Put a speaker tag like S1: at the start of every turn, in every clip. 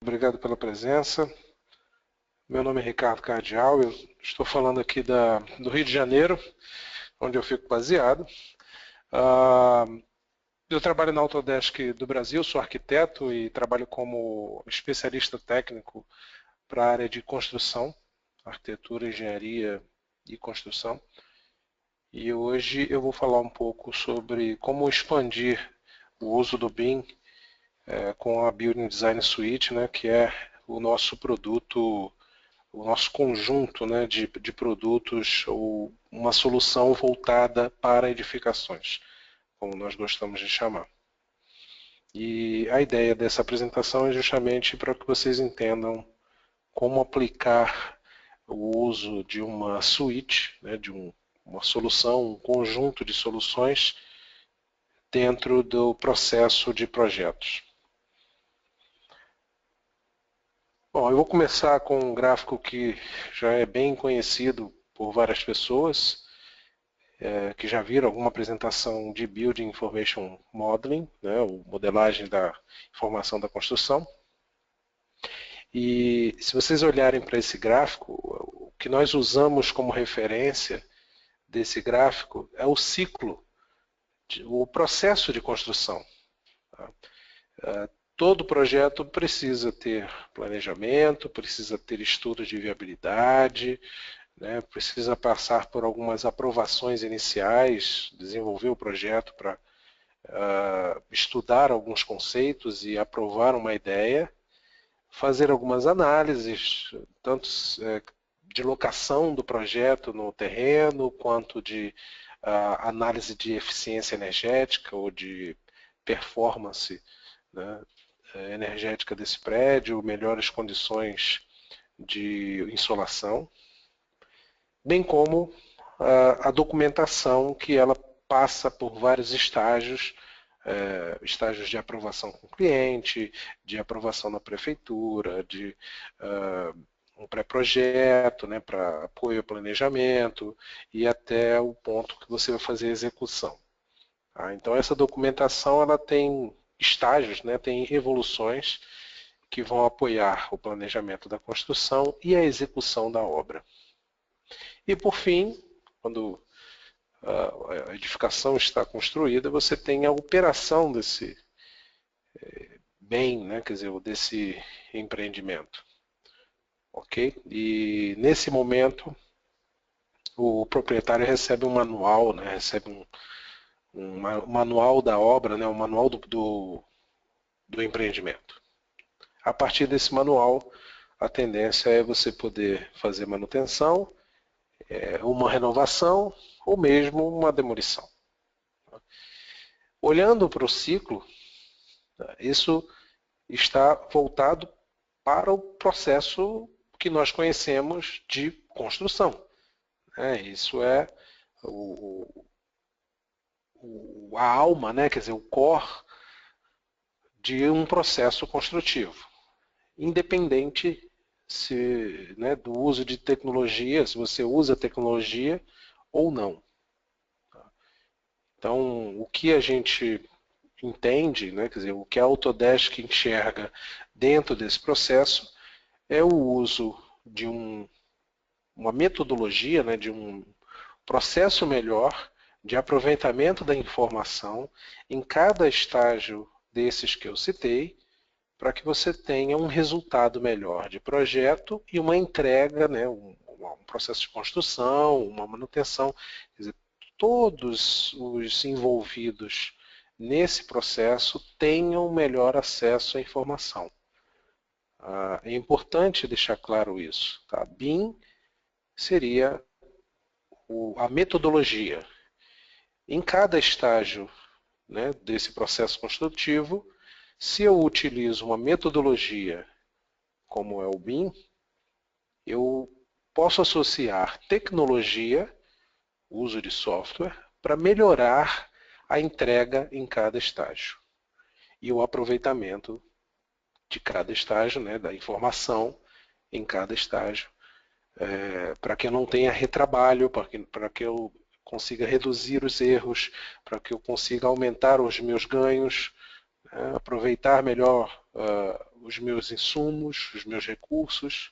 S1: Obrigado pela presença. Meu nome é Ricardo Cardial, eu estou falando aqui do Rio de Janeiro, onde eu fico baseado. Eu trabalho na Autodesk do Brasil, sou arquiteto e trabalho como especialista técnico para a área de construção, arquitetura, engenharia e construção. E hoje eu vou falar um pouco sobre como expandir o uso do BIM com a Building Design Suite, né, que é o nosso produto, o nosso conjunto, né, de produtos ou uma solução voltada para edificações, como nós gostamos de chamar. E a ideia dessa apresentação é justamente para que vocês entendam como aplicar o uso de uma suite, né, de uma solução, um conjunto de soluções dentro do processo de projetos. Bom, eu vou começar com um gráfico que já é bem conhecido por várias pessoas, que já viram alguma apresentação de Building Information Modeling, né, ou modelagem da informação da construção. E se vocês olharem para esse gráfico, o que nós usamos como referência desse gráfico é o ciclo, o processo de construção. Todo projeto precisa ter planejamento, precisa ter estudo de viabilidade, né, precisa passar por algumas aprovações iniciais, desenvolver o projeto para estudar alguns conceitos e aprovar uma ideia, fazer algumas análises, tanto de locação do projeto no terreno, quanto de análise de eficiência energética ou de performance, né, energética desse prédio, melhores condições de insolação, bem como a documentação que ela passa por vários estágios, estágios de aprovação com o cliente, de aprovação na prefeitura, de um pré-projeto, né, para apoio ao planejamento e até o ponto que você vai fazer a execução. Então essa documentação ela tem estágios, né, tem evoluções que vão apoiar o planejamento da construção e a execução da obra. E por fim, quando a edificação está construída, você tem a operação desse bem, né, quer dizer, desse empreendimento. Ok? E nesse momento, o proprietário recebe um manual, né, recebe um manual da obra, né, um manual do empreendimento. A partir desse manual, a tendência é você poder fazer manutenção, uma renovação ou mesmo uma demolição. Olhando para o ciclo, isso está voltado para o processo que nós conhecemos de construção. Isso é a alma, né? Quer dizer, o core de um processo construtivo, independente né, do uso de tecnologia, se você usa tecnologia ou não. Então, o que a gente entende, né, quer dizer, o que a Autodesk enxerga dentro desse processo é o uso de uma metodologia, né, de um processo melhor de aproveitamento da informação em cada estágio desses que eu citei, para que você tenha um resultado melhor de projeto e uma entrega, né, um processo de construção, uma manutenção. Quer dizer, todos os envolvidos nesse processo tenham melhor acesso à informação. É importante deixar claro isso. Tá? BIM seria a metodologia. Em cada estágio, né, desse processo construtivo, se eu utilizo uma metodologia como é o BIM, eu posso associar tecnologia, uso de software, para melhorar a entrega em cada estágio e o aproveitamento de cada estágio, né, da informação em cada estágio, para que eu não tenha retrabalho, para que eu consiga reduzir os erros, para que eu consiga aumentar os meus ganhos, aproveitar melhor os meus insumos, os meus recursos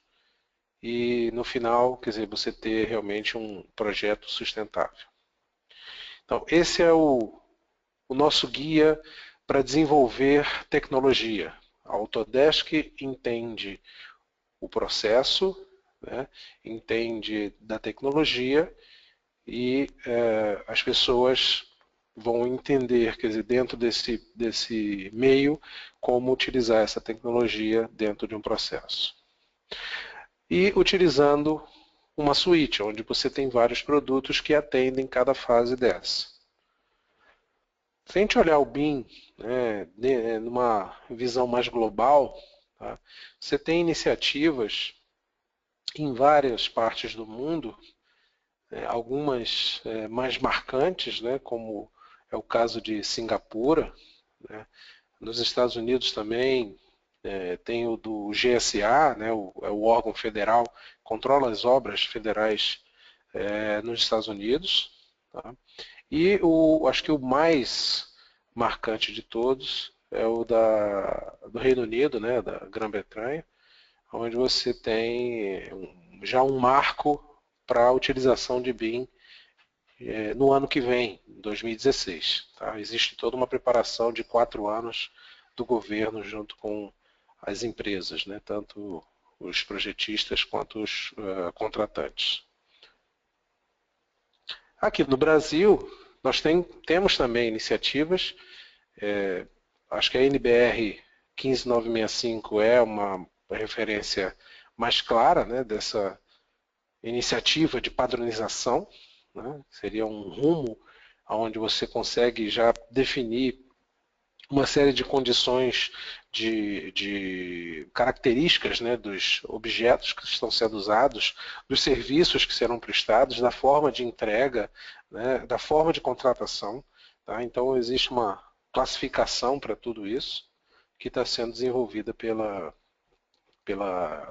S1: e no final, quer dizer, você ter realmente um projeto sustentável. Então, esse é o nosso guia para desenvolver tecnologia. A Autodesk entende o processo, né, entende da tecnologia e as pessoas vão entender, quer dizer, dentro desse meio, como utilizar essa tecnologia dentro de um processo. E utilizando uma suíte, onde você tem vários produtos que atendem cada fase dessa. Se a gente olhar o BIM, né, numa visão mais global, tá, você tem iniciativas em várias partes do mundo, algumas mais marcantes, né, como é o caso de Singapura, né, nos Estados Unidos também tem o do GSA, né, é o órgão federal, controla as obras federais nos Estados Unidos. Tá? E acho que o mais marcante de todos é o do Reino Unido, né, da Grã-Bretanha, onde você tem já um marco para a utilização de BIM no ano que vem, 2016. Tá? Existe toda uma preparação de 4 anos do governo junto com as empresas, né? Tanto os projetistas quanto os contratantes. Aqui no Brasil, nós temos também iniciativas, acho que a NBR 15965 é uma referência mais clara, né, dessa iniciativa de padronização, né, seria um rumo onde você consegue já definir uma série de condições de características, né, dos objetos que estão sendo usados, dos serviços que serão prestados, da forma de entrega, né, da forma de contratação. Tá? Então existe uma classificação para tudo isso que está sendo desenvolvida pela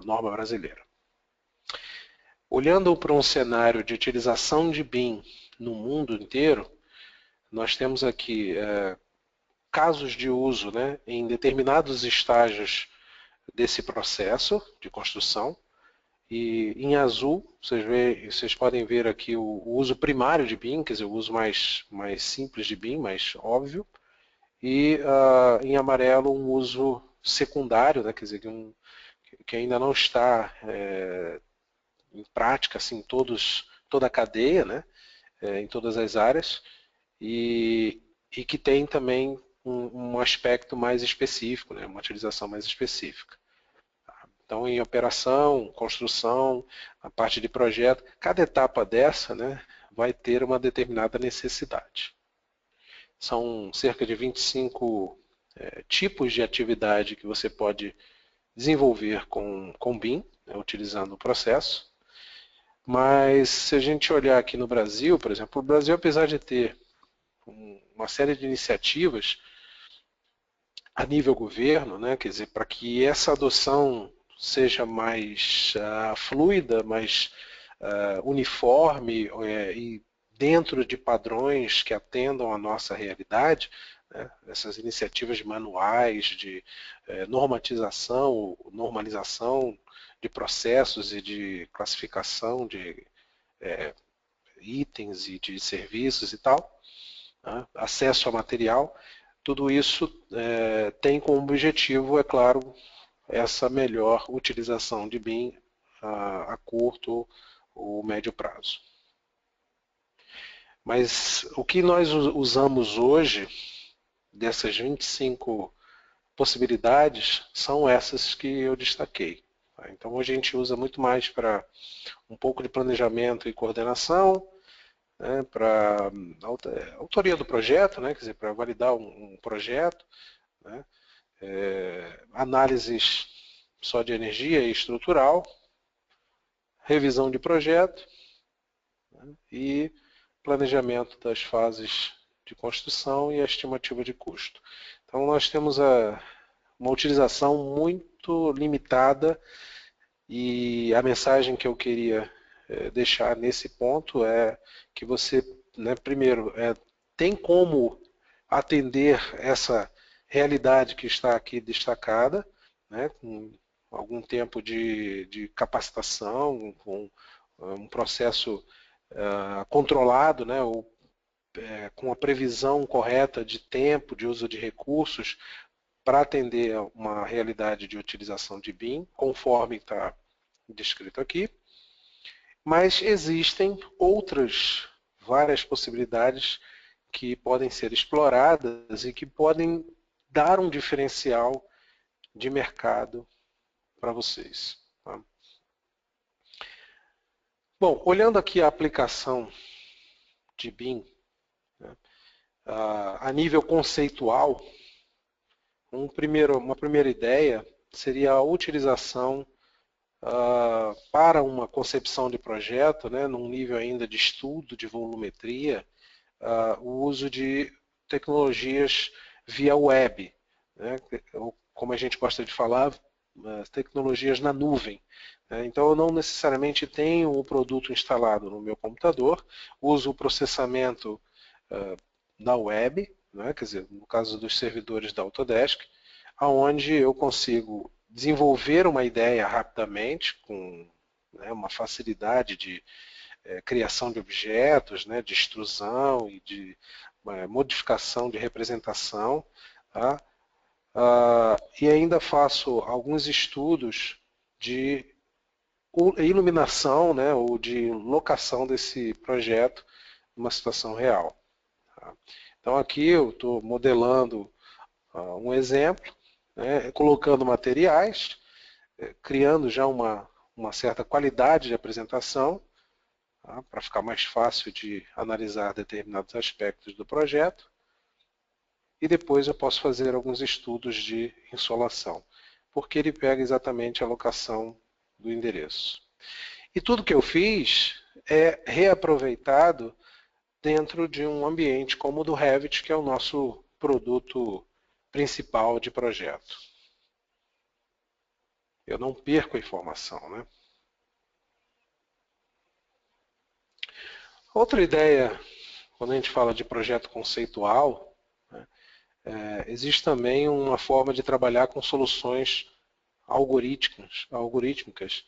S1: norma brasileira. Olhando para um cenário de utilização de BIM no mundo inteiro, nós temos aqui casos de uso, né, em determinados estágios desse processo de construção. E em azul, vocês podem ver aqui o uso primário de BIM, quer dizer, o uso mais simples de BIM, mais óbvio. E em amarelo, um uso secundário, né, quer dizer, que ainda não está em prática assim, toda a cadeia, né, em todas as áreas, e que tem também um aspecto mais específico, né, uma utilização mais específica. Então, em operação, construção, a parte de projeto, cada etapa dessa, né, vai ter uma determinada necessidade. São cerca de 25 tipos de atividade que você pode desenvolver com BIM, né, utilizando o processo. Mas se a gente olhar aqui no Brasil, por exemplo, o Brasil, apesar de ter uma série de iniciativas a nível governo, né, quer dizer, para que essa adoção seja mais fluida, mais uniforme e dentro de padrões que atendam à nossa realidade, né, essas iniciativas de manuais, de normalização de processos e de classificação de itens e de serviços e tal, né, acesso a material, tudo isso tem como objetivo, é claro, essa melhor utilização de BIM a curto ou médio prazo. Mas o que nós usamos hoje, dessas 25 possibilidades, são essas que eu destaquei. Então hoje a gente usa muito mais para um pouco de planejamento e coordenação, né, para autoria do projeto, né, quer dizer, para validar um projeto, né, análises só de energia e estrutural, revisão de projeto, né, e planejamento das fases de construção e a estimativa de custo. Então nós temos uma utilização muito limitada e a mensagem que eu queria deixar nesse ponto é que você, né, primeiro, tem como atender essa realidade que está aqui destacada, né, com algum tempo de capacitação, com um processo controlado, né, ou com a previsão correta de tempo, de uso de recursos, para atender a uma realidade de utilização de BIM, conforme está descrito aqui. Mas existem outras várias possibilidades que podem ser exploradas e que podem dar um diferencial de mercado para vocês. Tá? Bom, olhando aqui a aplicação de BIM, né, a nível conceitual, uma primeira ideia seria a utilização para uma concepção de projeto, né, num nível ainda de estudo, de volumetria, o uso de tecnologias via web, né, ou, como a gente gosta de falar, tecnologias na nuvem. Né. Então eu não necessariamente tenho o produto instalado no meu computador, uso o processamento na web, né, quer dizer, no caso dos servidores da Autodesk, onde eu consigo desenvolver uma ideia rapidamente, com, né, uma facilidade de criação de objetos, né, de extrusão e de modificação de representação, tá? E ainda faço alguns estudos de iluminação, né, ou de locação desse projeto numa situação real. Tá? Então aqui eu estou modelando um exemplo, né, colocando materiais, criando já uma certa qualidade de apresentação, tá, para ficar mais fácil de analisar determinados aspectos do projeto, e depois eu posso fazer alguns estudos de insolação, porque ele pega exatamente a locação do endereço. E tudo que eu fiz é reaproveitado dentro de um ambiente como o do Revit, que é o nosso produto principal de projeto. Eu não perco a informação, né? Outra ideia, quando a gente fala de projeto conceitual, né, existe também uma forma de trabalhar com soluções algorítmicas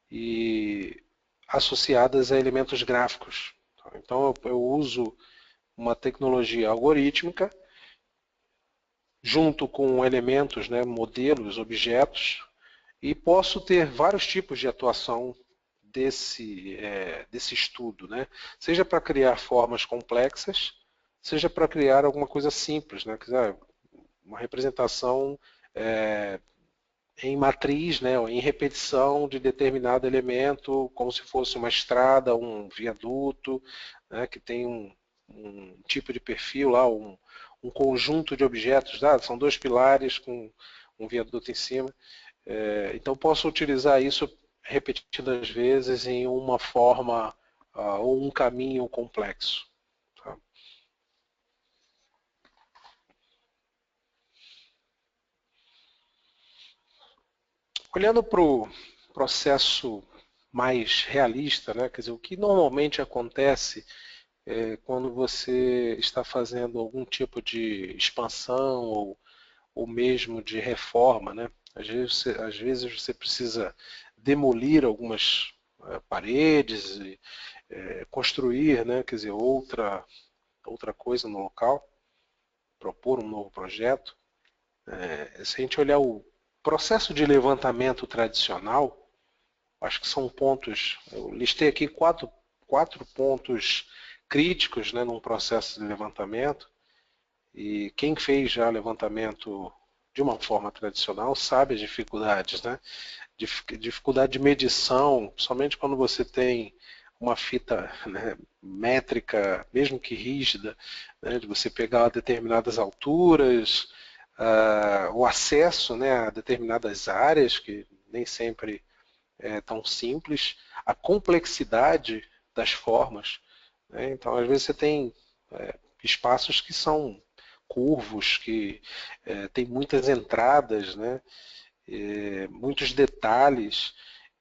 S1: e associadas a elementos gráficos. Então eu uso uma tecnologia algorítmica junto com elementos, né, modelos, objetos, e posso ter vários tipos de atuação desse estudo, né? Seja para criar formas complexas, seja para criar alguma coisa simples, né? Uma representação em matriz, né? Ou em repetição de determinado elemento, como se fosse uma estrada, um viaduto, né? Que tem um tipo de perfil lá, um conjunto de objetos, tá? São dois pilares com um viaduto em cima. Então posso utilizar isso repetidas vezes em uma forma ou um caminho complexo. Tá? Olhando para o processo mais realista, né, quer dizer, o que normalmente acontece quando você está fazendo algum tipo de expansão ou mesmo de reforma, né? Às vezes você precisa demolir algumas paredes e construir, né? Quer dizer, outra coisa no local, propor um novo projeto. Se a gente olhar o processo de levantamento tradicional, acho que são pontos, eu listei aqui quatro pontos críticos, né, num processo de levantamento, e quem fez já levantamento de uma forma tradicional sabe as dificuldades, né? Dificuldade de medição, somente quando você tem uma fita, né, métrica, mesmo que rígida, né, de você pegar determinadas alturas, o acesso, né, a determinadas áreas, que nem sempre é tão simples, a complexidade das formas. Né, então, às vezes você tem espaços que são curvos, que tem muitas entradas, né, muitos detalhes,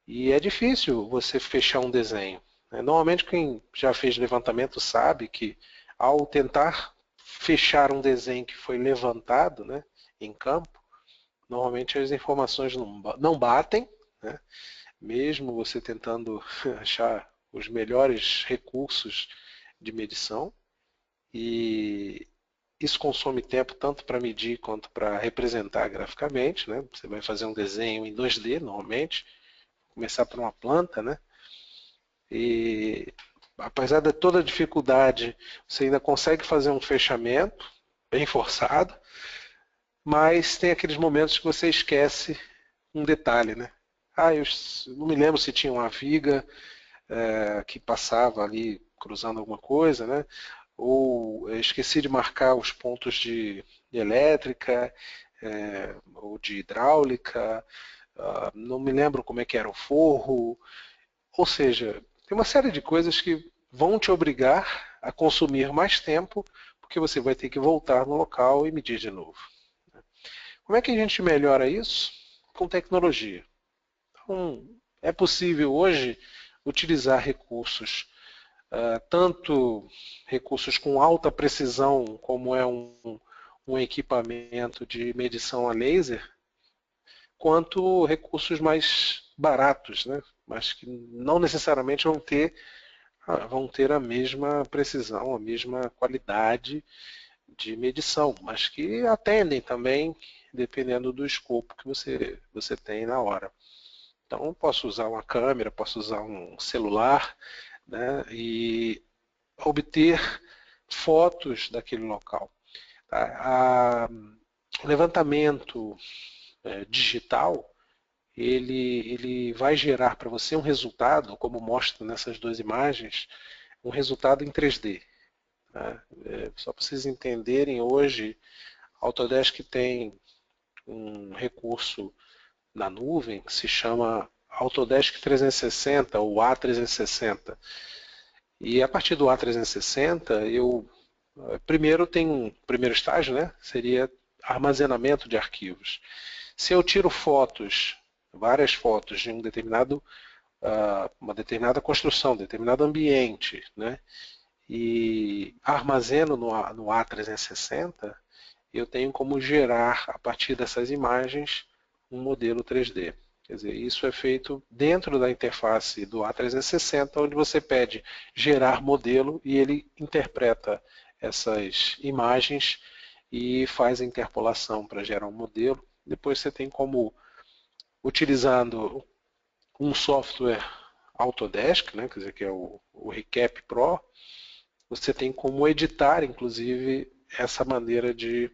S1: e é difícil você fechar um desenho. Normalmente quem já fez levantamento sabe que ao tentar fechar um desenho que foi levantado, né, em campo, Normalmente as informações não batem, né? Mesmo você tentando achar os melhores recursos de medição, e isso consome tempo tanto para medir quanto para representar graficamente, né? Você vai fazer um desenho em 2D normalmente, começar por uma planta, né? E apesar de toda a dificuldade, você ainda consegue fazer um fechamento bem forçado, mas tem aqueles momentos que você esquece um detalhe, né? Ah, eu não me lembro se tinha uma viga que passava ali cruzando alguma coisa, né? Ou esqueci de marcar os pontos de elétrica, ou de hidráulica, não me lembro como é que era o forro, ou seja, tem uma série de coisas que vão te obrigar a consumir mais tempo, porque você vai ter que voltar no local e medir de novo. Como é que a gente melhora isso? Com tecnologia. Então, é possível hoje utilizar recursos, tanto recursos com alta precisão, como é um equipamento de medição a laser, quanto recursos mais baratos, né? Mas que não necessariamente vão ter a mesma precisão, a mesma qualidade de medição, mas que atendem também, dependendo do escopo que você tem na hora. Então, posso usar uma câmera, posso usar um celular, né, e obter fotos daquele local. Tá? O levantamento digital, ele vai gerar para você um resultado, como mostra nessas duas imagens, um resultado em 3D. Tá? Só para vocês entenderem, hoje a Autodesk tem um recurso na nuvem que se chama Autodesk 360 ou A360. E a partir do A360, primeiro tem um primeiro estágio, né? Seria armazenamento de arquivos. Se eu tiro fotos, várias fotos de uma determinada construção, determinado ambiente, né? E armazeno no A360, eu tenho como gerar, a partir dessas imagens, um modelo 3D. Quer dizer, isso é feito dentro da interface do A360, onde você pede gerar modelo e ele interpreta essas imagens e faz a interpolação para gerar um modelo. Depois você tem como, utilizando um software Autodesk, né, quer dizer, que é o Recap Pro, você tem como editar, inclusive, essa maneira de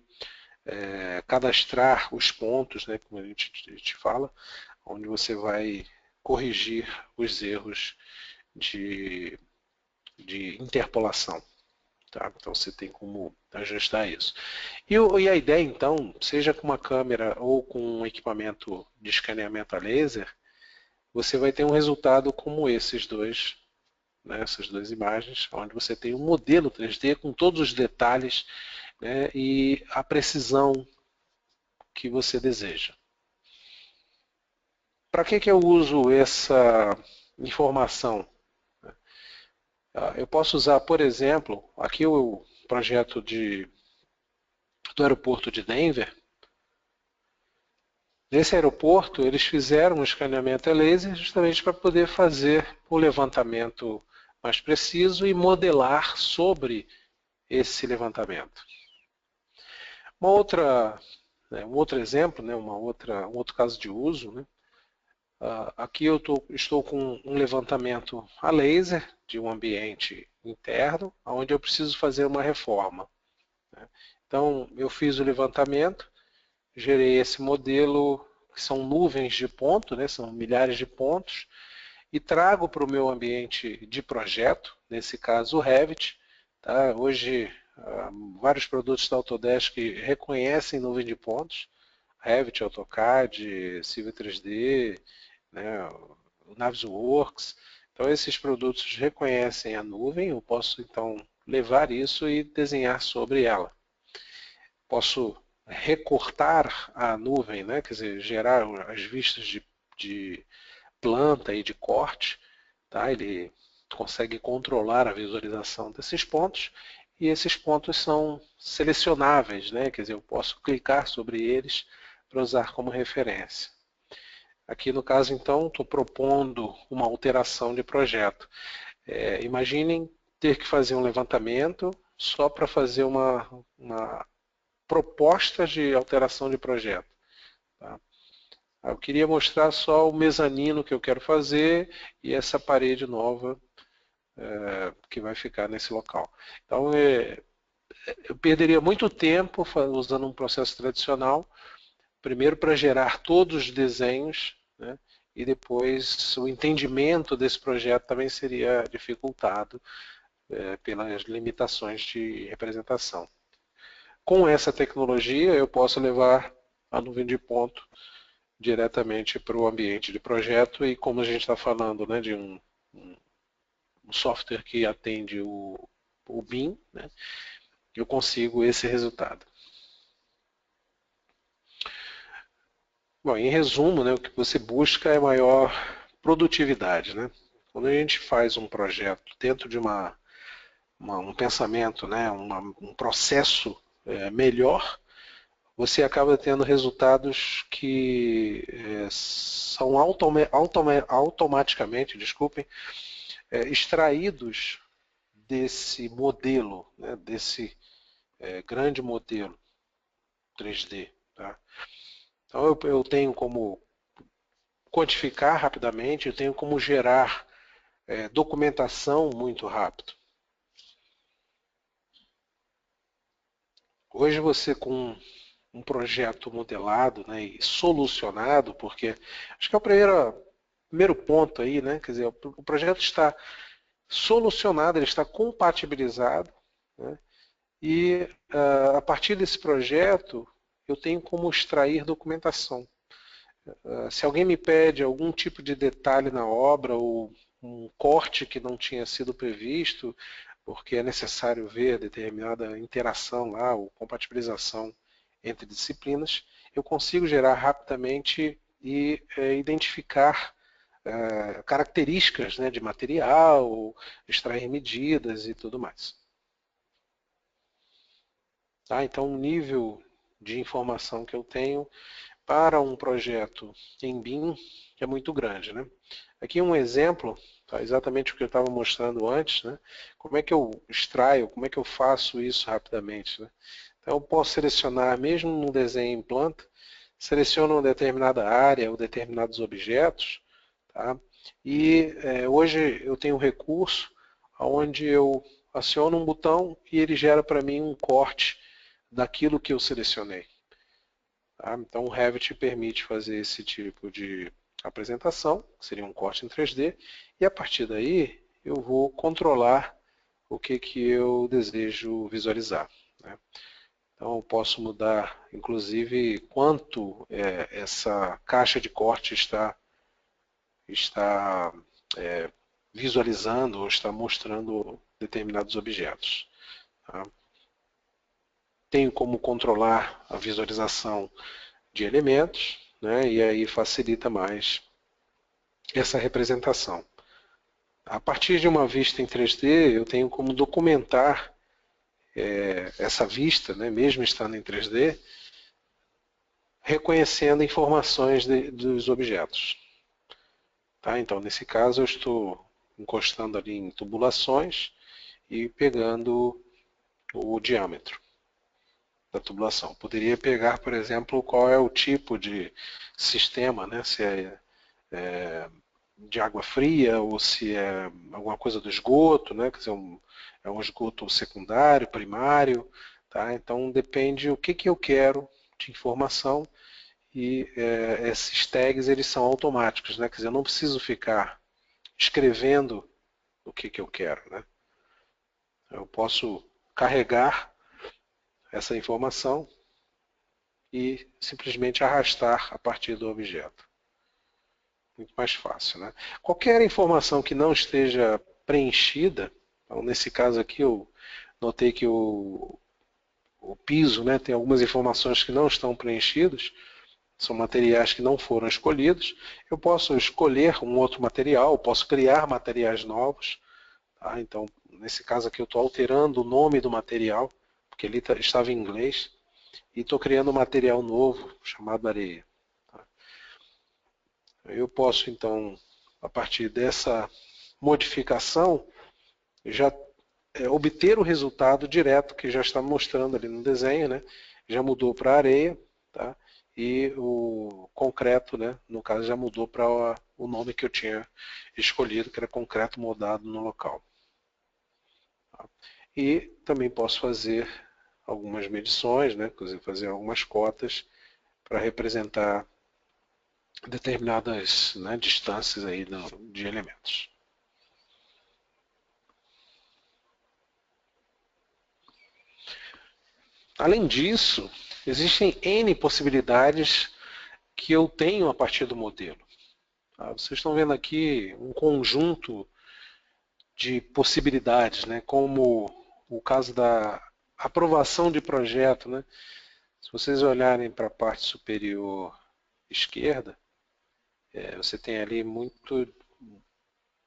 S1: cadastrar os pontos, né, como a gente fala, onde você vai corrigir os erros de interpolação. Tá? Então você tem como ajustar isso. E a ideia então, seja com uma câmera ou com um equipamento de escaneamento a laser, você vai ter um resultado como esses dois, né, essas duas imagens, onde você tem um modelo 3D com todos os detalhes, né, e a precisão que você deseja. Para que eu uso essa informação? Eu posso usar, por exemplo, aqui o projeto do aeroporto de Denver. Nesse aeroporto, eles fizeram um escaneamento a laser justamente para poder fazer o levantamento mais preciso e modelar sobre esse levantamento. Um outro exemplo, né, um outro caso de uso, né, aqui eu estou com um levantamento a laser de um ambiente interno, onde eu preciso fazer uma reforma. Né? Então, eu fiz o levantamento, gerei esse modelo, que são nuvens de pontos, né, são milhares de pontos, e trago para o meu ambiente de projeto, nesse caso o Revit. Tá? Hoje, vários produtos da Autodesk reconhecem nuvem de pontos, Revit, AutoCAD, Civil 3D, né, o Navisworks. Então esses produtos reconhecem a nuvem, eu posso então levar isso e desenhar sobre ela. Posso recortar a nuvem, né, quer dizer, gerar as vistas de planta e de corte, tá? Ele consegue controlar a visualização desses pontos e esses pontos são selecionáveis, né? Quer dizer, eu posso clicar sobre eles para usar como referência. Aqui no caso, então, estou propondo uma alteração de projeto. Imaginem ter que fazer um levantamento só para fazer uma proposta de alteração de projeto. Tá? Eu queria mostrar só o mezanino que eu quero fazer e essa parede nova que vai ficar nesse local. Então, eu perderia muito tempo usando um processo tradicional, primeiro para gerar todos os desenhos, né, e depois o entendimento desse projeto também seria dificultado pelas limitações de representação. Com essa tecnologia, eu posso levar a nuvem de ponto diretamente para o ambiente de projeto e como a gente está falando, né, de um software que atende o BIM, né, eu consigo esse resultado. Bom, em resumo, né, o que você busca é maior produtividade. Né? Quando a gente faz um projeto dentro de um pensamento, né, um processo melhor, você acaba tendo resultados que são automaticamente, extraídos desse modelo, né, desse grande modelo 3D. Tá? Então eu tenho como quantificar rapidamente, eu tenho como gerar documentação muito rápido. Hoje você com um projeto modelado, né, e solucionado, porque acho que é o primeiro ponto aí, né, quer dizer, o projeto está solucionado, ele está compatibilizado, né, e a partir desse projeto eu tenho como extrair documentação. Se alguém me pede algum tipo de detalhe na obra ou um corte que não tinha sido previsto, porque é necessário ver determinada interação lá, ou compatibilização entre disciplinas, eu consigo gerar rapidamente e identificar características, né, de material, extrair medidas e tudo mais. Tá? Então, o nível de informação que eu tenho para um projeto em BIM é muito grande. Né? Aqui um exemplo, tá, exatamente o que eu estava mostrando antes, né? Como é que eu extraio, como é que eu faço isso rapidamente. Né? Então eu posso selecionar, mesmo no desenho em planta, seleciono uma determinada área ou determinados objetos, tá? E hoje eu tenho um recurso onde eu aciono um botão e ele gera para mim um corte daquilo que eu selecionei. Tá? Então o Revit permite fazer esse tipo de apresentação, que seria um corte em 3D, e a partir daí eu vou controlar o que eu desejo visualizar. Né? Então eu posso mudar, inclusive, quanto essa caixa de corte está visualizando ou está mostrando determinados objetos. Tá? Tenho como controlar a visualização de elementos, né, e aí facilita mais essa representação. A partir de uma vista em 3D, eu tenho como documentar essa vista, né, mesmo estando em 3D, reconhecendo informações dos objetos. Tá? Então, nesse caso, eu estou encostando ali em tubulações e pegando o diâmetro da tubulação. Poderia pegar, por exemplo, qual é o tipo de sistema, né? Se é de água fria ou se é alguma coisa do esgoto, né? Quer dizer, é um esgoto secundário, primário. Tá? Então depende o que eu quero de informação e esses tags eles são automáticos, né? Quer dizer, eu não preciso ficar escrevendo o que eu quero. Né? Eu posso carregar essa informação e simplesmente arrastar a partir do objeto. Muito mais fácil. Né? Qualquer informação que não esteja preenchida, então nesse caso aqui eu notei que o piso, né, tem algumas informações que não estão preenchidas, são materiais que não foram escolhidos, eu posso escolher um outro material, posso criar materiais novos. Tá? Então, nesse caso aqui eu estou alterando o nome do material, porque ele estava em inglês. e estou criando um material novo chamado areia. Eu posso, então, a partir dessa modificação, já obter o resultado direto que já está mostrando ali no desenho, né? Já mudou para areia, tá? E o concreto, né? No caso, já mudou para o nome que eu tinha escolhido, que era concreto moldado no local. Tá? E também posso fazer algumas medições, né? Inclusive fazer algumas cotas para representar determinadas, né, distâncias aí de elementos. Além disso, existem N possibilidades que eu tenho a partir do modelo. Vocês estão vendo aqui um conjunto de possibilidades, né? Como o caso da aprovação de projeto. Né? Se vocês olharem para a parte superior esquerda, você tem ali muito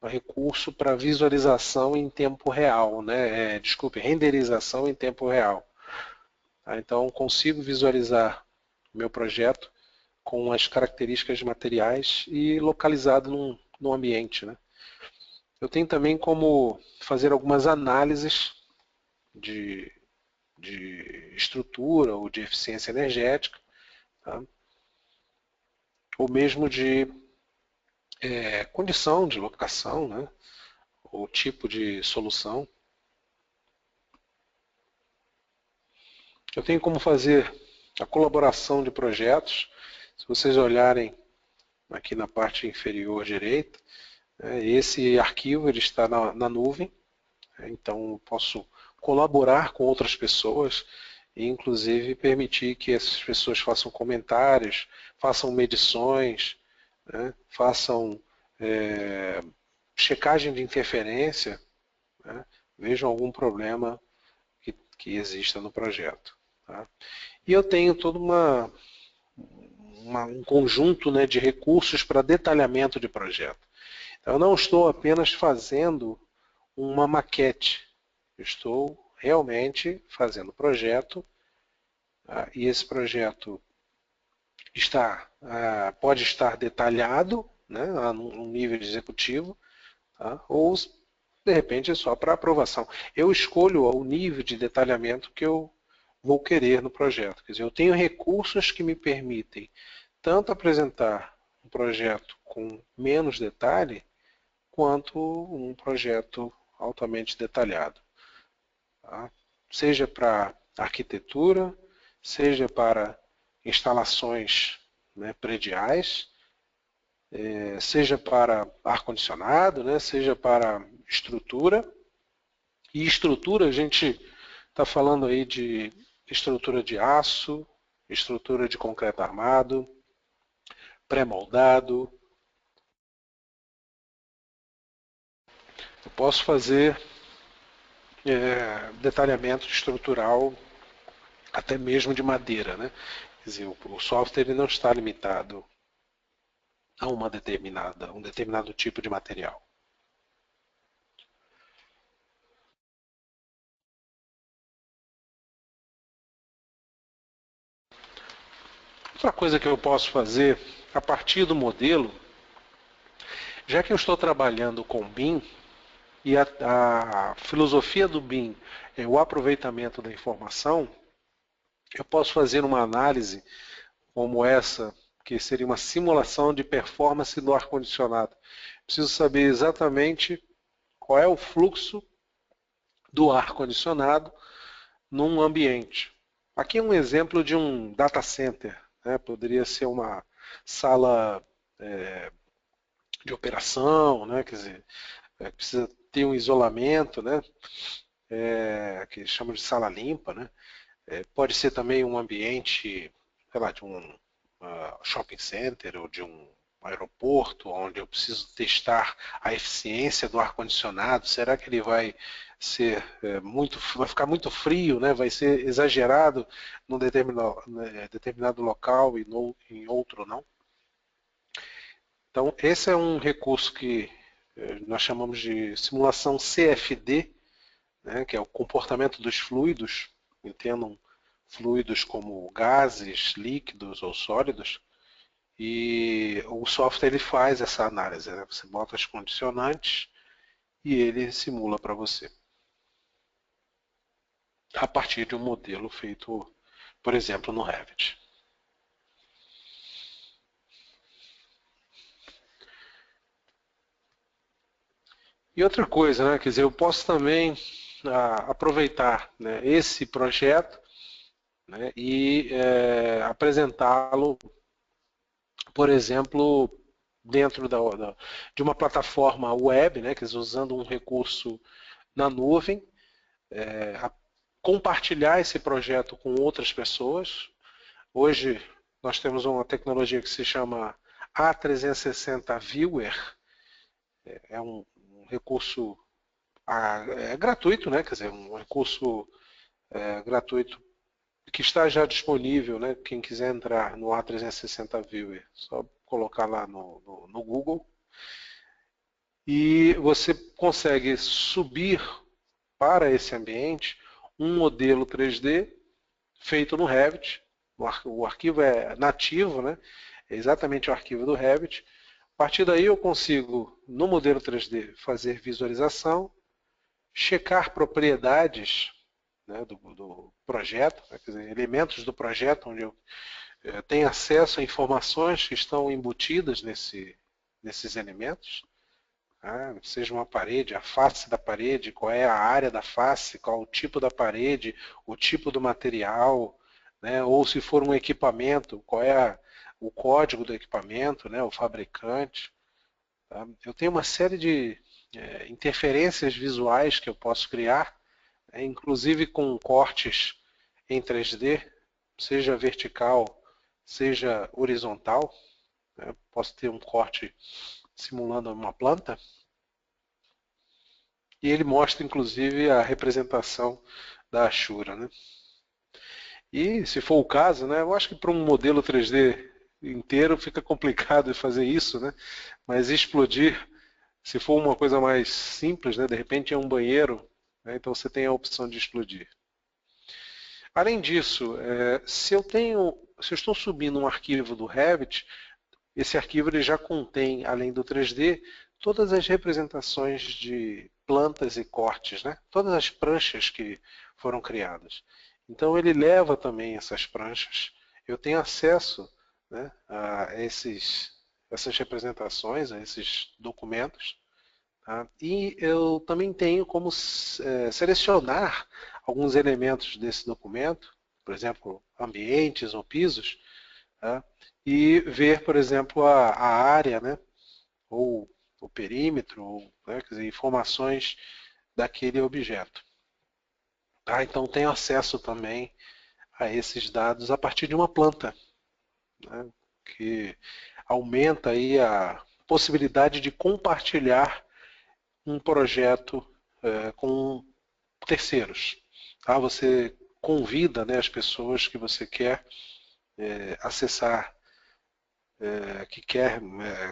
S1: recurso para visualização em tempo real, né? Desculpe, renderização em tempo real. Então, consigo visualizar o meu projeto com as características materiais e localizado no ambiente. Né? Eu tenho também como fazer algumas análises de estrutura ou de eficiência energética, tá? Ou mesmo de condição de locação, né? Ou tipo de solução. Eu tenho como fazer a colaboração de projetos. Se vocês olharem aqui na parte inferior direita, esse arquivo ele está na nuvem, então eu posso colaborar com outras pessoas e inclusive permitir que essas pessoas façam comentários, façam medições, né, façam checagem de interferência, né, vejam algum problema que exista no projeto. Tá? E eu tenho todo um conjunto, né, de recursos para detalhamento de projeto. Então, eu não estou apenas fazendo uma maquete, eu estou realmente fazendo o projeto, tá? E esse projeto pode estar detalhado, né, num nível executivo, tá? Ou de repente é só para aprovação. Eu escolho o nível de detalhamento que eu vou querer no projeto. Quer dizer, eu tenho recursos que me permitem tanto apresentar um projeto com menos detalhe, quanto um projeto altamente detalhado. Tá? Seja para arquitetura, seja para instalações, né, prediais, seja para ar-condicionado, né, seja para estrutura. E estrutura, a gente está falando aí de estrutura de aço, estrutura de concreto armado, pré-moldado. Eu posso fazer detalhamento estrutural até mesmo de madeira. Né? Quer dizer, o software ele não está limitado a um determinado tipo de material. Outra coisa que eu posso fazer a partir do modelo, já que eu estou trabalhando com BIM, e a filosofia do BIM é o aproveitamento da informação, eu posso fazer uma análise como essa, que seria uma simulação de performance do ar-condicionado. Preciso saber exatamente qual é o fluxo do ar-condicionado num ambiente. Aqui é um exemplo de um data center, né? Poderia ser uma sala de operação, né? Quer dizer, precisa ter um isolamento, né? Que chamam de sala limpa, né? Pode ser também um ambiente, sei lá, de um shopping center ou de um aeroporto, onde eu preciso testar a eficiência do ar-condicionado. Será que ele vai ser vai ficar muito frio, né? Vai ser exagerado num determinado local e em outro não? Então, esse é um recurso que nós chamamos de simulação CFD, né, que é o comportamento dos fluidos. Entendam fluidos como gases, líquidos ou sólidos, e o software ele faz essa análise, né? Você bota as condicionantes e ele simula para você, a partir de um modelo feito, por exemplo, no Revit. E outra coisa, né? Quer dizer, eu posso também aproveitar, né, esse projeto, né, e apresentá-lo, por exemplo, dentro de uma plataforma web, né, quer dizer, usando um recurso na nuvem, compartilhar esse projeto com outras pessoas. Hoje nós temos uma tecnologia que se chama A360 Viewer, é um recurso gratuito, né? Quer dizer, um recurso gratuito que está já disponível, né? Quem quiser entrar no A360 Viewer, só colocar lá no Google e você consegue subir para esse ambiente um modelo 3D feito no Revit. O arquivo é nativo, né? É exatamente o arquivo do Revit. A partir daí eu consigo, no modelo 3D, fazer visualização, checar propriedades, né, do projeto, né, quer dizer, elementos do projeto onde eu tenho acesso a informações que estão embutidas nesses elementos, né, seja uma parede, a face da parede, qual é a área da face, qual o tipo da parede, o tipo do material, né, ou se for um equipamento, qual é o código do equipamento, né, o fabricante. Tá? Eu tenho uma série de interferências visuais que eu posso criar, inclusive com cortes em 3D, seja vertical, seja horizontal. Né? Posso ter um corte simulando uma planta. E ele mostra, inclusive, a representação da Ashura. Né? E, se for o caso, né, eu acho que para um modelo 3D inteiro fica complicado de fazer isso, né? Mas explodir, se for uma coisa mais simples, né, de repente é um banheiro, né, então você tem a opção de explodir. Além disso, se eu estou subindo um arquivo do Revit, esse arquivo ele já contém, além do 3D, todas as representações de plantas e cortes, né? Todas as pranchas que foram criadas. Então ele leva também essas pranchas. Eu tenho acesso, né, essas representações, a esses documentos. Tá? E eu também tenho como selecionar alguns elementos desse documento, por exemplo, ambientes ou pisos, tá? E ver, por exemplo, a área, né? Ou o perímetro, ou, né? Quer dizer, informações daquele objeto. Tá? Então tenho acesso também a esses dados a partir de uma planta, né? Que aumenta aí a possibilidade de compartilhar um projeto com terceiros. Tá? Você convida, né, as pessoas que você quer acessar,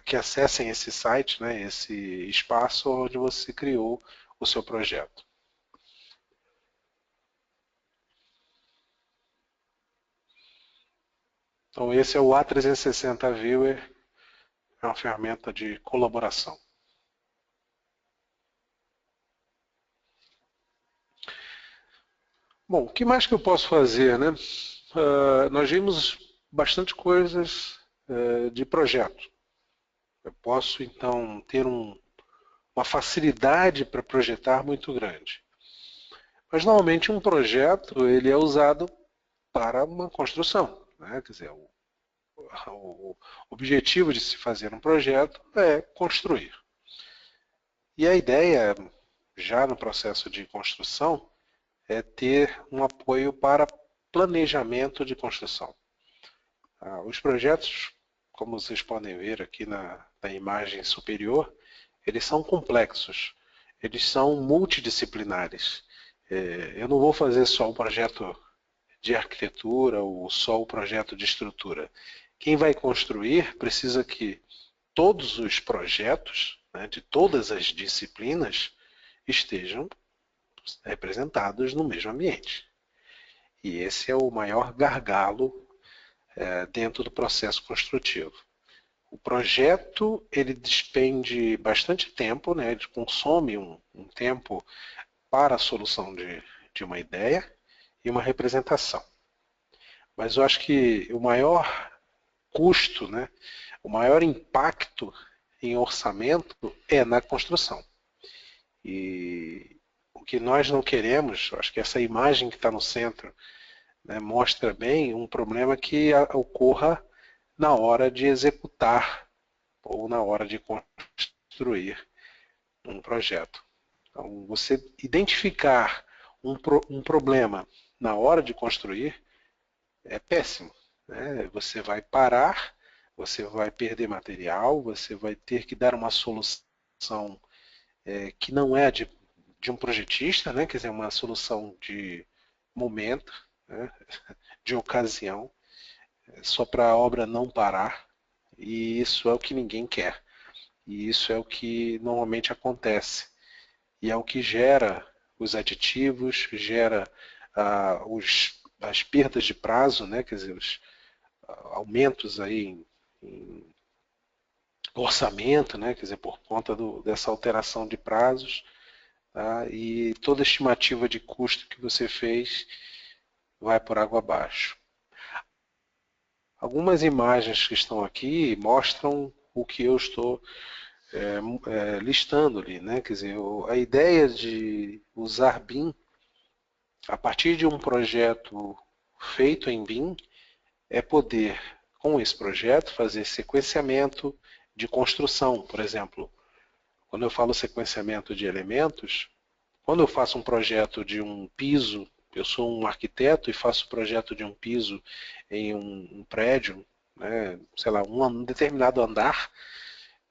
S1: que acessem esse site, né, esse espaço onde você criou o seu projeto. Então esse é o A360 Viewer, é uma ferramenta de colaboração. Bom, o que mais que eu posso fazer, né? Nós vimos bastante coisas de projeto. Eu posso então ter uma facilidade para projetar muito grande. Mas normalmente um projeto ele é usado para uma construção, né? Quer dizer, o objetivo de se fazer um projeto é construir. E a ideia, já no processo de construção, é ter um apoio para planejamento de construção. Os projetos, como vocês podem ver aqui na imagem superior, eles são complexos, eles são multidisciplinares. Eu não vou fazer só um projeto de arquitetura ou só o projeto de estrutura. Quem vai construir precisa que todos os projetos, né, de todas as disciplinas estejam representados no mesmo ambiente. E esse é o maior gargalo dentro do processo construtivo. O projeto ele despende bastante tempo, né? Ele consome um tempo para a solução de uma ideia e uma representação. Mas eu acho que o maior custo, né? O maior impacto em orçamento é na construção. E o que nós não queremos, acho que essa imagem que está no centro, né, mostra bem um problema que ocorra na hora de executar ou na hora de construir um projeto. Então, você identificar um problema na hora de construir é péssimo. Né? Você vai parar, você vai perder material, você vai ter que dar uma solução que não é de um projetista, né? Quer dizer, uma solução de momento, né? De ocasião, só para a obra não parar. E isso é o que ninguém quer. E isso é o que normalmente acontece. E é o que gera os aditivos, gera as perdas de prazo, né? Quer dizer, os aumentos aí em orçamento, né? Quer dizer, por conta dessa alteração de prazos, tá? E toda estimativa de custo que você fez vai por água abaixo. Algumas imagens que estão aqui mostram o que eu estou listando ali, né? Quer dizer, a ideia de usar BIM a partir de um projeto feito em BIM é poder, com esse projeto, fazer sequenciamento de construção, por exemplo. Quando eu falo sequenciamento de elementos, quando eu faço um projeto de um piso, eu sou um arquiteto e faço projeto de um piso em um prédio, né, sei lá, um determinado andar,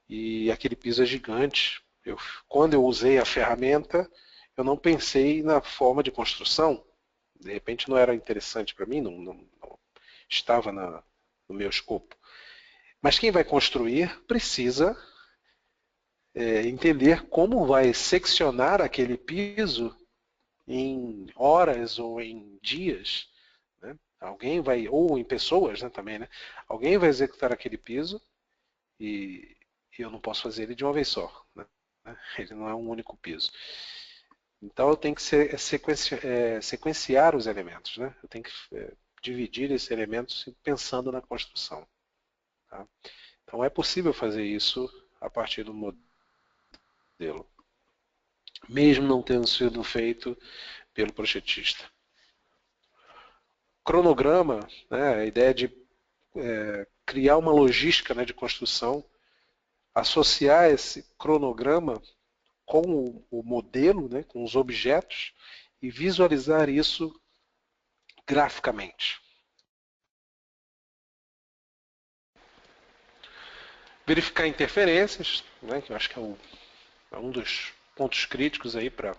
S1: e aquele piso é gigante. Quando eu usei a ferramenta, eu não pensei na forma de construção. De repente não era interessante para mim, não estava no meu escopo. Mas quem vai construir precisa entender como vai seccionar aquele piso em horas ou em dias, né? Alguém vai, ou em pessoas, né, também, né? Alguém vai executar aquele piso e eu não posso fazer ele de uma vez só, né? Ele não é um único piso. Então eu tenho que sequenciar os elementos, né? Eu tenho que dividir esses elementos pensando na construção. Tá? Então é possível fazer isso a partir do modelo, mesmo não tendo sido feito pelo projetista. Cronograma, né, a ideia de criar uma logística, né, de construção, associar esse cronograma com o modelo, né, com os objetos, e visualizar isso graficamente. Verificar interferências, né, que eu acho que é um dos pontos críticos aí para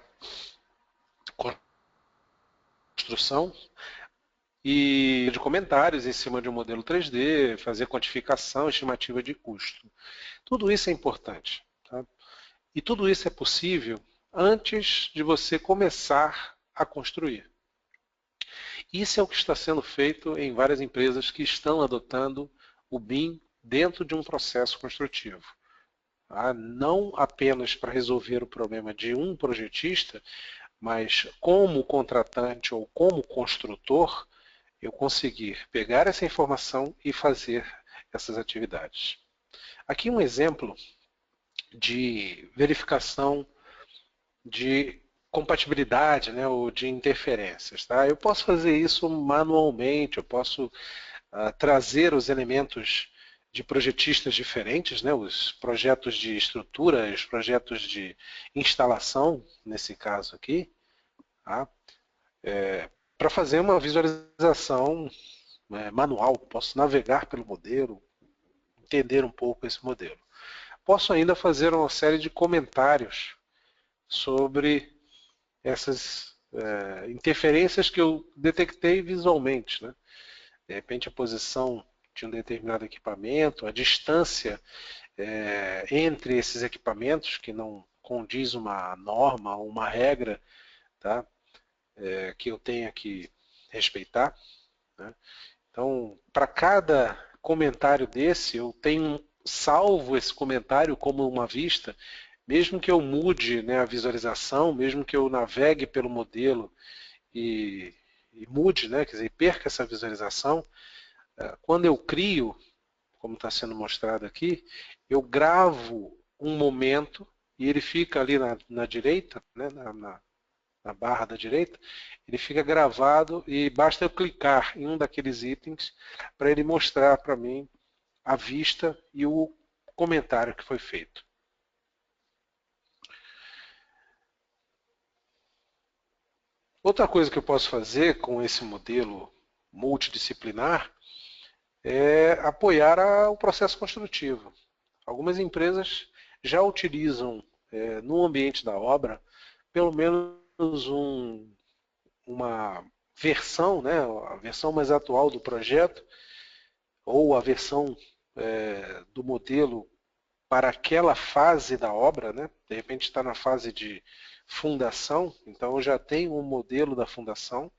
S1: construção, e de comentários em cima de um modelo 3D, fazer quantificação, estimativa de custo. Tudo isso é importante. Tá? E tudo isso é possível antes de você começar a construir. Isso é o que está sendo feito em várias empresas que estão adotando o BIM dentro de um processo construtivo. Tá? Não apenas para resolver o problema de um projetista, mas como contratante ou como construtor, eu conseguir pegar essa informação e fazer essas atividades. Aqui um exemplo de verificação de compatibilidade, né, ou de interferências. Tá? Eu posso fazer isso manualmente, eu posso trazer os elementos de projetistas diferentes, né, os projetos de estrutura, os projetos de instalação, nesse caso aqui, tá? Para fazer uma visualização manual. Posso navegar pelo modelo, entender um pouco esse modelo. Posso ainda fazer uma série de comentários sobre essas interferências que eu detectei visualmente, né? De repente a posição de um determinado equipamento, a distância entre esses equipamentos que não condiz uma norma ou uma regra, tá? Que eu tenha que respeitar, né? Então, para cada comentário desse, eu tenho salvo esse comentário como uma vista, mesmo que eu mude, né, a visualização, mesmo que eu navegue pelo modelo e mude, né, quer dizer, perca essa visualização, quando eu crio, como está sendo mostrado aqui, eu gravo um momento e ele fica ali na direita, né, na barra da direita, ele fica gravado e basta eu clicar em um daqueles itens para ele mostrar para mim a vista e o comentário que foi feito. Outra coisa que eu posso fazer com esse modelo multidisciplinar é apoiar o processo construtivo. Algumas empresas já utilizam no ambiente da obra pelo menos uma versão, né, a versão mais atual do projeto ou a versão do modelo para aquela fase da obra, né? De repente está na fase de fundação, então eu já tenho um modelo da fundação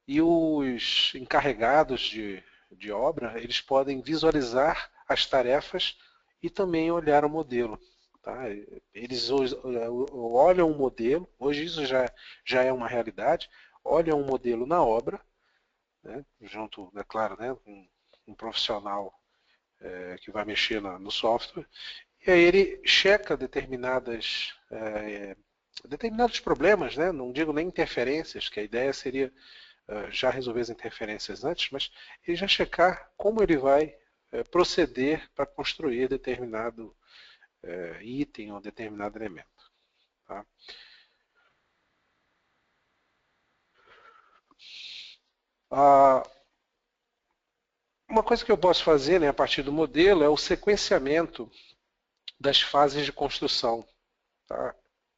S1: e os encarregados de obra, eles podem visualizar as tarefas e também olhar o modelo. Tá? Eles olham o modelo, hoje isso já é uma realidade, olham o modelo na obra, né? Junto, é claro, né? Um profissional que vai mexer no software, e aí ele checa determinados problemas, né? Não digo nem interferências, que a ideia seria já resolver as interferências antes, mas ele já checar como ele vai proceder para construir determinado item ou determinado elemento. Tá? Uma coisa que eu posso fazer, né, a partir do modelo é o sequenciamento das fases de construção. Tá?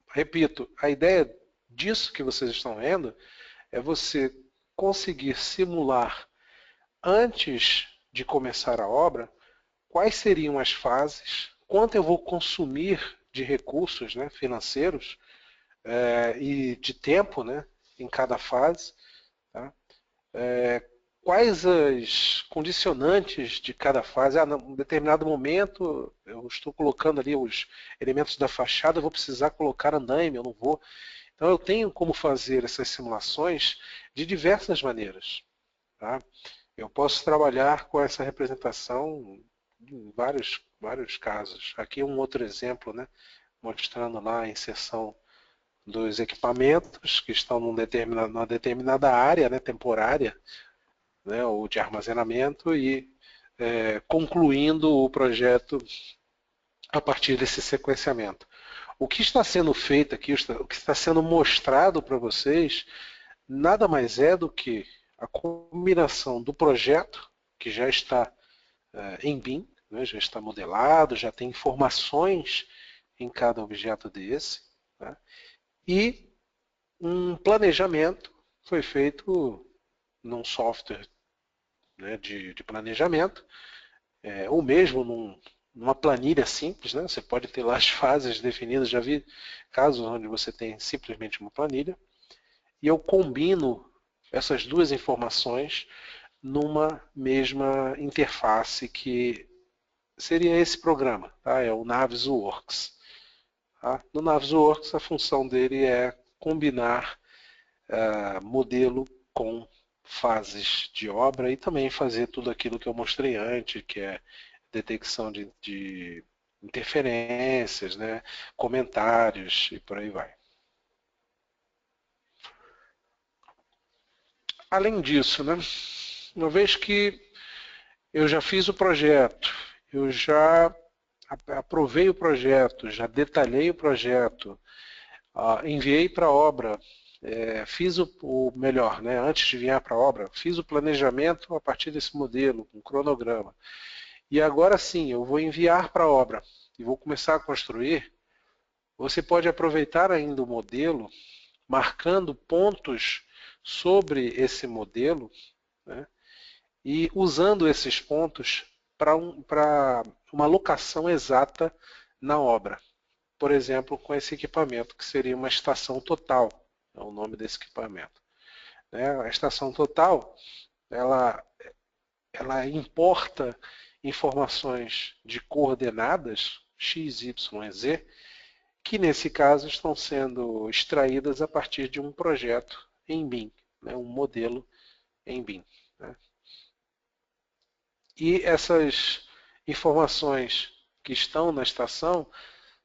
S1: Repito, a ideia disso que vocês estão vendo é você conseguir simular antes de começar a obra quais seriam as fases, quanto eu vou consumir de recursos, né, financeiros e de tempo, né, em cada fase, tá? Quais as condicionantes de cada fase. Num determinado momento eu estou colocando ali os elementos da fachada, eu vou precisar colocar andaime, eu não vou. Então eu tenho como fazer essas simulações de diversas maneiras. Tá? Eu posso trabalhar com essa representação em vários casos. Aqui um outro exemplo, né, mostrando lá a inserção dos equipamentos que estão numa determinada área, né, temporária, né, ou de armazenamento e concluindo o projeto a partir desse sequenciamento. O que está sendo feito aqui, o que está sendo mostrado para vocês, nada mais é do que a combinação do projeto, que já está em BIM, né, já está modelado, já tem informações em cada objeto desse, né, e um planejamento foi feito num software, né, de planejamento, ou mesmo numa planilha simples, né? Você pode ter lá as fases definidas, já vi casos onde você tem simplesmente uma planilha, e eu combino essas duas informações numa mesma interface que seria esse programa, tá? É o Navisworks. Tá? No Navisworks a função dele é combinar modelo com fases de obra e também fazer tudo aquilo que eu mostrei antes, que é detecção de interferências, né, comentários e por aí vai. Além disso, né, uma vez que eu já fiz o projeto, eu já aprovei o projeto, já detalhei o projeto, enviei para a obra, fiz o melhor, né, antes de enviar para a obra, fiz o planejamento a partir desse modelo, um cronograma. E agora sim, eu vou enviar para a obra e vou começar a construir. Você pode aproveitar ainda o modelo, marcando pontos sobre esse modelo, né, e usando esses pontos para uma locação exata na obra. Por exemplo, com esse equipamento, que seria uma estação total, é o nome desse equipamento. né? A estação total, ela importa informações de coordenadas x, y, z, que nesse caso estão sendo extraídas a partir de um projeto em BIM, né? Um modelo em BIM. Né? E essas informações que estão na estação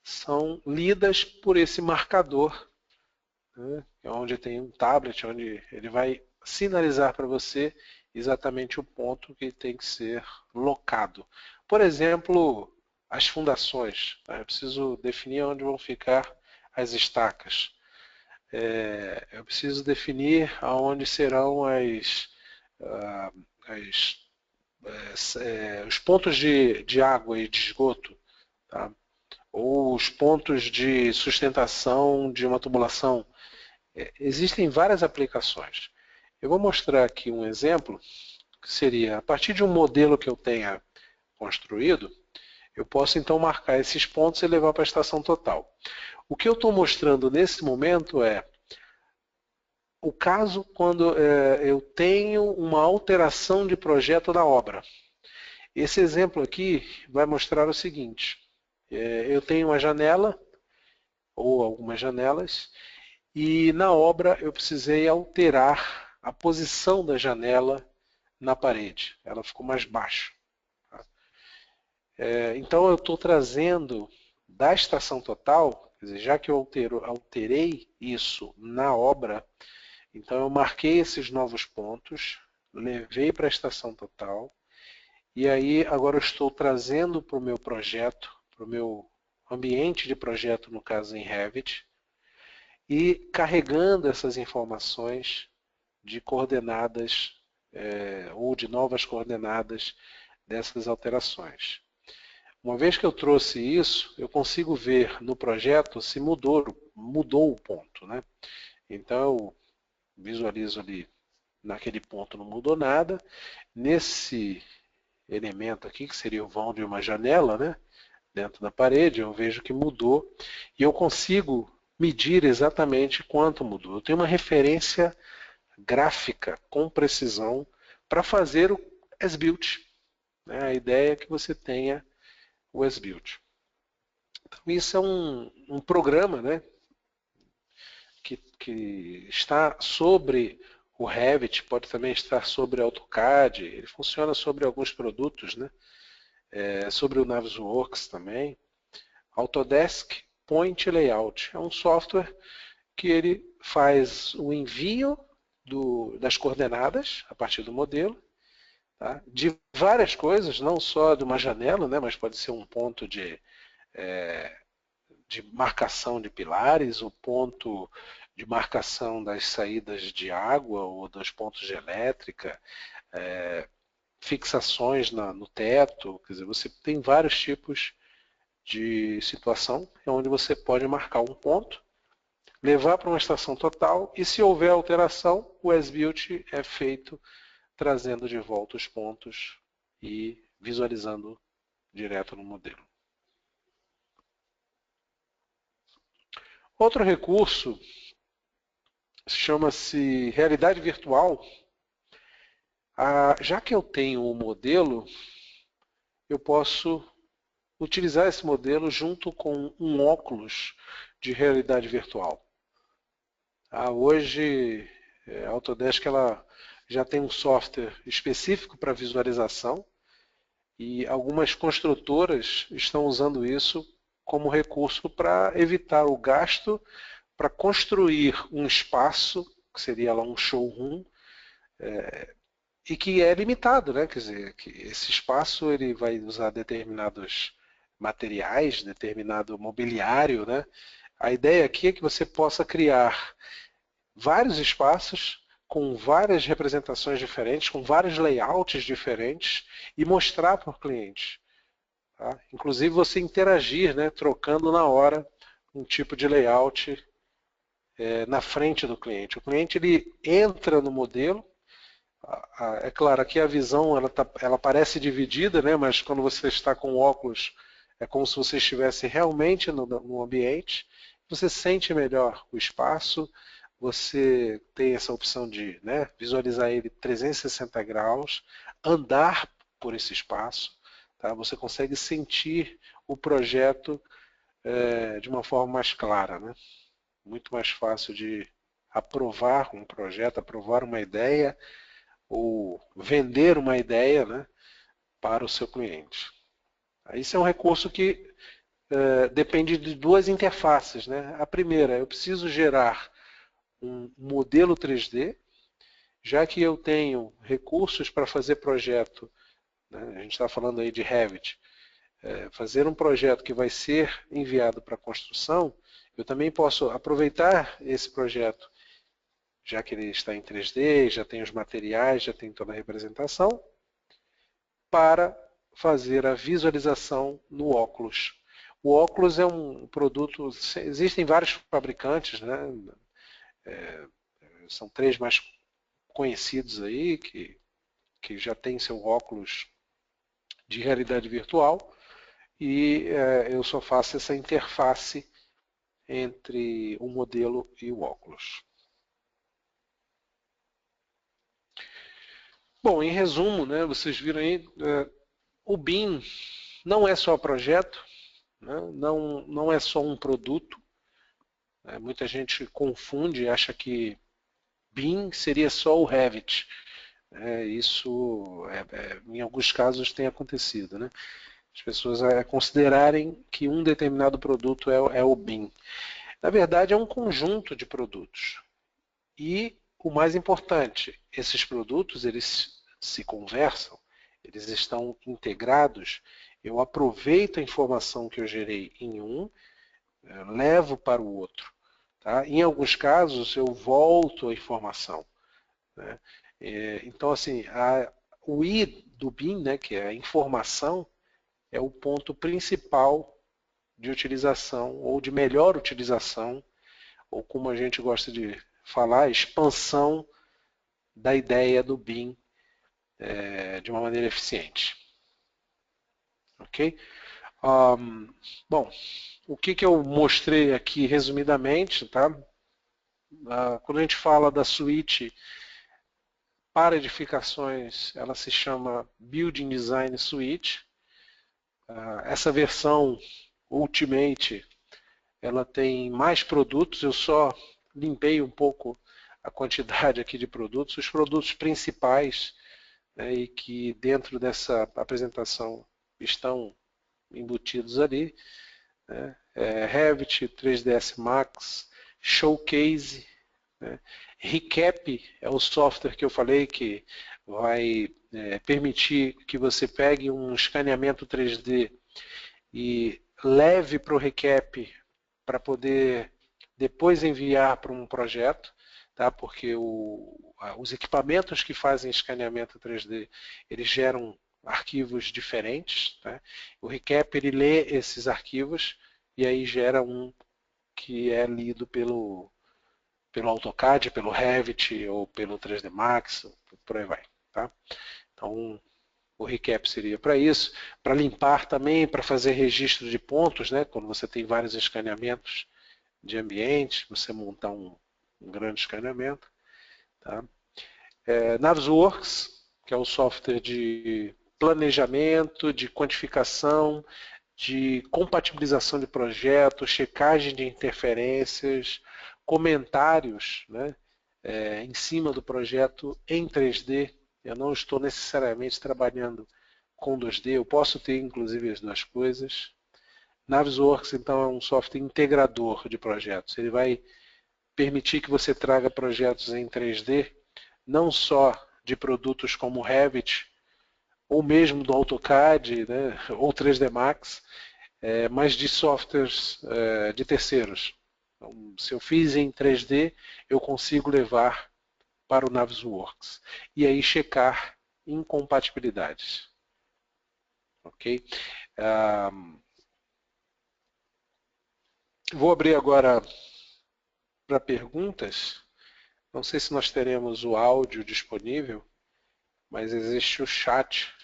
S1: são lidas por esse marcador, né? Onde tem um tablet, onde ele vai sinalizar para você exatamente o ponto que tem que ser locado. Por exemplo, as fundações. Né? Eu preciso definir onde vão ficar as estacas. Eu preciso definir aonde serão os pontos de água e de esgoto, tá? Ou os pontos de sustentação de uma tubulação. Existem várias aplicações. Eu vou mostrar aqui um exemplo, que seria, a partir de um modelo que eu tenha construído, eu posso então marcar esses pontos e levar para a estação total. O que eu estou mostrando nesse momento é o caso quando eu tenho uma alteração de projeto da obra. Esse exemplo aqui vai mostrar o seguinte, eu tenho uma janela, ou algumas janelas, e na obra eu precisei alterar a posição da janela na parede. Ela ficou mais baixa. Tá? Então eu estou trazendo da estação total, quer dizer, já que eu alterei isso na obra, então eu marquei esses novos pontos, levei para a estação total, e aí agora eu estou trazendo para o meu projeto, para o meu ambiente de projeto, no caso em Revit, e carregando essas informações de coordenadas ou de novas coordenadas dessas alterações. Uma vez que eu trouxe isso, eu consigo ver no projeto se mudou o ponto. Né? Então eu visualizo ali, naquele ponto não mudou nada. Nesse elemento aqui, que seria o vão de uma janela, né? Dentro da parede, eu vejo que mudou e eu consigo medir exatamente quanto mudou. Eu tenho uma referência gráfica com precisão para fazer o as-built. Né? A ideia é que você tenha o as-built. Então, isso é um programa, né, que está sobre o Revit, pode também estar sobre o AutoCAD, ele funciona sobre alguns produtos, né, sobre o Navisworks também. Autodesk Point Layout é um software que ele faz o envio das coordenadas a partir do modelo, tá? De várias coisas, não só de uma janela, né, mas pode ser um ponto de marcação de pilares, o ponto de marcação das saídas de água ou dos pontos de elétrica, fixações no teto, quer dizer, você tem vários tipos de situação onde você pode marcar um ponto, levar para uma estação total e se houver alteração, o as-built é feito trazendo de volta os pontos e visualizando direto no modelo. Outro recurso chama-se realidade virtual. Já que eu tenho o modelo, eu posso utilizar esse modelo junto com um óculos de realidade virtual. Hoje, a Autodesk ela já tem um software específico para visualização e algumas construtoras estão usando isso como recurso para evitar o gasto para construir um espaço, que seria lá um showroom, e que é limitado, né? Quer dizer, que esse espaço ele vai usar determinados materiais, determinado mobiliário, né? A ideia aqui é que você possa criar vários espaços com várias representações diferentes, com vários layouts diferentes e mostrar para o cliente. Tá? Inclusive você interagir, né, trocando na hora um tipo de layout na frente do cliente. O cliente ele entra no modelo, é claro, aqui a visão ela parece dividida, né, mas quando você está com óculos é como se você estivesse realmente no ambiente, você sente melhor o espaço, você tem essa opção de, né, visualizar ele 360 graus, andar por esse espaço, tá? Você consegue sentir o projeto de uma forma mais clara, né? Muito mais fácil de aprovar um projeto, aprovar uma ideia ou vender uma ideia, né, para o seu cliente. Isso é um recurso que depende de duas interfaces, né? A primeira, eu preciso gerar um modelo 3D, já que eu tenho recursos para fazer projeto, né? A gente está falando aí de Revit, fazer um projeto que vai ser enviado para construção, eu também posso aproveitar esse projeto, já que ele está em 3D, já tem os materiais, já tem toda a representação, para fazer a visualização no óculos. O óculos é um produto, existem vários fabricantes, né? São três mais conhecidos aí, que já tem seu óculos de realidade virtual, e eu só faço essa interface entre o modelo e o óculos. Bom, em resumo, né, vocês viram aí, o BIM não é só projeto, né, não é só um produto. Muita gente confunde, acha que BIM seria só o Revit. Isso, em alguns casos, tem acontecido, né? As pessoas considerarem que um determinado produto é o BIM. Na verdade, é um conjunto de produtos. E o mais importante, esses produtos eles se conversam, eles estão integrados. Eu aproveito a informação que eu gerei em um, levo para o outro. Tá? Em alguns casos, eu volto a informação. Né? Então, assim, o I do BIM, né, que é a informação, é o ponto principal de utilização ou de melhor utilização, ou como a gente gosta de falar, expansão da ideia do BIM de uma maneira eficiente. Ok? Bom, o que eu mostrei aqui resumidamente, tá? Quando a gente fala da suíte para edificações, ela se chama Building Design Suite. Essa versão Ultimate, ela tem mais produtos, eu só limpei um pouco a quantidade aqui de produtos. Os produtos principais, né, e que dentro dessa apresentação estão embutidos ali, né, Revit, 3ds Max, Showcase, né, Recap é o software que eu falei que vai permitir que você pegue um escaneamento 3D e leve para o Recap para poder depois enviar para um projeto, tá? Porque os equipamentos que fazem escaneamento 3D, eles geram arquivos diferentes. Tá? O Recap ele lê esses arquivos e aí gera um que é lido pelo AutoCAD, pelo Revit ou pelo 3D Max, por aí vai. Tá? Então, o recap seria para isso, para limpar também, para fazer registro de pontos, né? Quando você tem vários escaneamentos de ambiente, você montar um grande escaneamento. Tá? Navisworks, que é o software de planejamento, de quantificação, de compatibilização de projetos, checagem de interferências, comentários, né, em cima do projeto em 3D. Eu não estou necessariamente trabalhando com 2D, eu posso ter inclusive as duas coisas. Navisworks, então, é um software integrador de projetos. Ele vai permitir que você traga projetos em 3D, não só de produtos como Revit, ou mesmo do AutoCAD, né, ou 3D Max, mas de softwares de terceiros. Então, se eu fiz em 3D, eu consigo levar para o Navisworks. E aí checar incompatibilidades. Ok? Vou abrir agora para perguntas. Não sei se nós teremos o áudio disponível, mas existe o chat.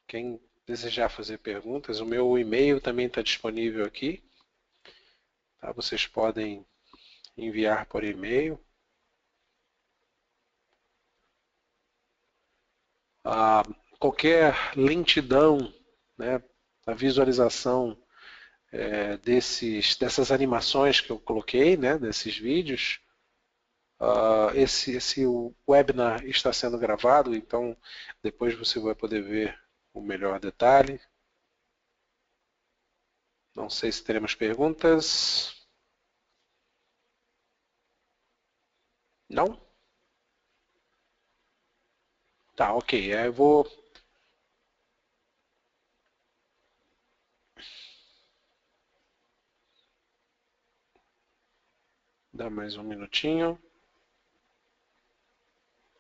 S1: Quem desejar fazer perguntas, o meu e-mail também está disponível aqui. Tá? Vocês podem enviar por e-mail. Qualquer lentidão, né, na visualização dessas animações que eu coloquei, né, desses vídeos, esse webinar está sendo gravado, então depois você vai poder ver o melhor detalhe. Não sei se teremos perguntas. Não? Tá, ok. Eu vou dar mais um minutinho.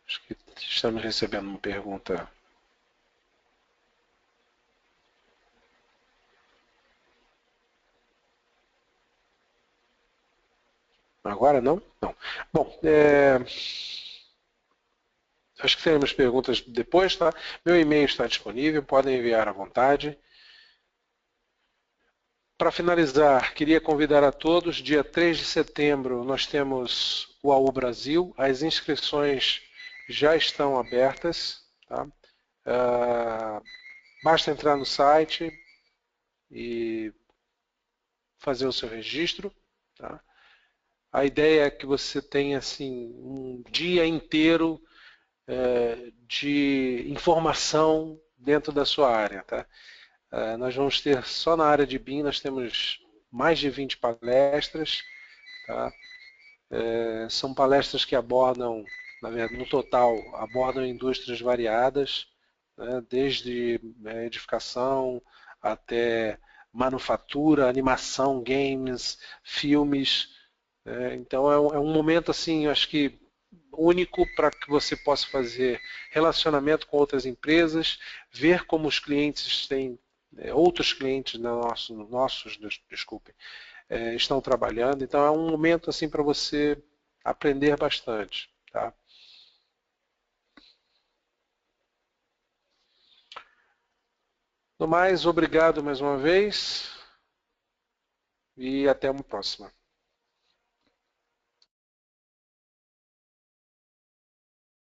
S1: Acho que estamos recebendo uma pergunta. Agora não? Não. Bom, acho que teremos perguntas depois, tá? Meu e-mail está disponível, podem enviar à vontade. Para finalizar, queria convidar a todos, dia 3 de setembro nós temos o AU Brasil, as inscrições já estão abertas, tá? Basta entrar no site e fazer o seu registro, tá? A ideia é que você tenha assim, um dia inteiro de informação dentro da sua área, tá? Nós vamos ter, só na área de BIM, nós temos mais de 20 palestras, tá? São palestras que abordam, na verdade, no total, abordam indústrias variadas, né? Desde edificação até manufatura, animação, games, filmes. Então é um momento assim, eu acho que único para que você possa fazer relacionamento com outras empresas, ver como os clientes têm, outros clientes nossos, desculpem, estão trabalhando. Então é um momento assim para você aprender bastante, tá? No mais, obrigado mais uma vez e até uma próxima.